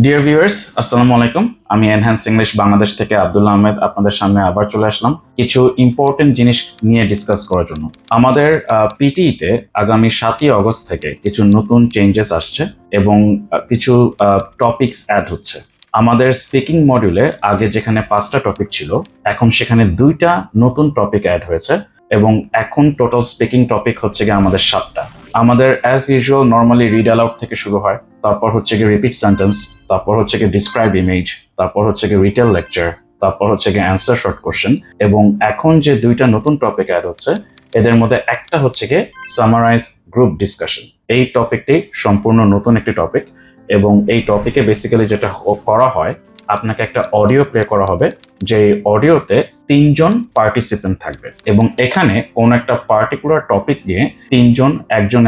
Dear viewers, আসসালামু আলাইকুম। আমি এনহ্যান্স ইংলিশ বাংলাদেশ থেকে আব্দুল্লাহ আহমেদ আপনাদের সামনে আবার চলে আসলাম কিছু ইম্পর্টেন্ট জিনিস নিয়ে ডিসকাস করার জন্য। আমাদের পিটিইতে আগামী 7ই অগস্ট থেকে কিছু নতুন চেঞ্জেস আসছে এবং কিছু টপিকস অ্যাড হচ্ছে। আমাদের স্পিকিং মডিউলে আগে যেখানে 5টা টপিক ছিল, এখন সেখানে 2টা নতুন টপিক অ্যাড হয়েছে এবং এখন টোটাল স্পিকিং টপিক হচ্ছে গিয়ে আমাদের 7টা। আমাদের as usual normally read aloud থেকে শুরু হয়, তারপর হচ্ছে গিয়ে রিপিট সেন্টেন্স, তারপর হচ্ছে গিয়ে ডিসক্রাইব ইমেজ, তারপর হচ্ছে গিয়ে রিটেল লেকচার, তারপর হচ্ছে গিয়ে অ্যান্সার শর্ট কোশ্চেন। এবং এখন যে 2টা নতুন টপিক অ্যাড হচ্ছে, এদের মধ্যে একটা হচ্ছে গিয়ে সামারাইজ গ্রুপ ডিসকাশন। এই টপিকটি সম্পূর্ণ নতুন একটি টপিক এবং এই টপিকে বেসিক্যালি যেটা করা হয়, আপনাকে একটা অডিও প্লে করা হবে, যে অডিওতে 3জন পার্টিসিপেন্ট থাকবে এবং এখানে কোনো একটা পার্টিকুলার টপিক নিয়ে 3জন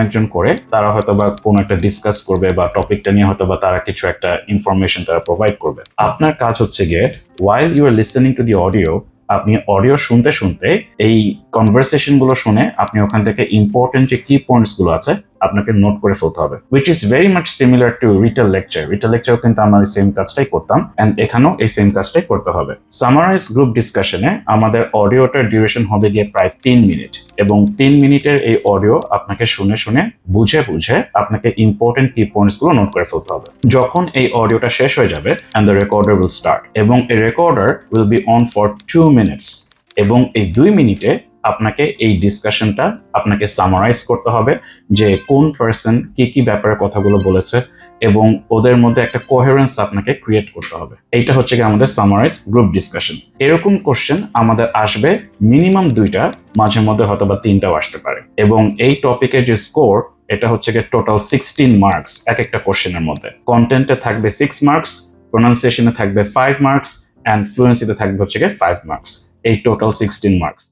একজন করে তারা হয়তো বা কোনো একটা ডিসকাস করবে বা টপিকটা নিয়ে হয়তো বা তারা কিছু একটা ইনফরমেশন তারা প্রোভাইড করবে। আপনার কাজ হচ্ছে গিয়ে while you are listening to the audio, আপনি অডিও শুনতে শুনতে এই কনভারসেশন গুলো শুনে আপনি ওখান থেকে ইম্পর্টেন্ট যে কি পয়েন্টস গুলো আছে আপনাকে নোট করে ফেলতে হবে, which is very much similar to retail lecture. Retail lecture কিন্তু আমরা এই সেম কাজটাই করতাম এন্ড এখানেও এই সেম কাজটাই করতে হবে। সামারাইজ গ্রুপ ডিসকাশনে আমাদের অডিওটার ডিউরেশন হবে গিয়ে প্রায় 3 মিনিট এবং 3 মিনিটের এই অডিও আপনাকে শুনে শুনে বুঝে আপনাকে ইম্পর্টেন্ট কি পয়েন্টস গুলো নোট করে ফেলতে হবে। যখন এই অডিওটা শেষ হয়ে যাবে and the recorder will start এবং এই recorder will be on for 2 minutes এবং এই 2 মিনিটে আপনাকে এই ডিসকাশনটা আপনাকে সামারাইজ করতে হবে যে কোন পার্সন কি ব্যাপারে কথাগুলো বলেছে এবং ওদের মধ্যে একটা কোহেরেন্স আপনাকে ক্রিয়েট করতে হবে। এইটা হচ্ছে কি আমাদের সামারাইজ গ্রুপ ডিসকাশন। এরকম কোশ্চেন আমাদের আসবে মিনিমাম 2টা, মাঝে মধ্যে হয়তো বা 3টাও আসতে পারে এবং এই টপিকের যে স্কোর, এটা হচ্ছে গিয়ে টোটাল 16 মার্কস এক একটা কোশ্চেনের মধ্যে। কন্টেন্টে থাকবে 6 মার্কস, প্রোনাউন্সিয়েশনে থাকবে 5 মার্কস অ্যান্ড ফ্লুয়েন্সিতে থাকবে হচ্ছে গিয়ে 5 মার্কস। এই টোটাল 16 মার্কস।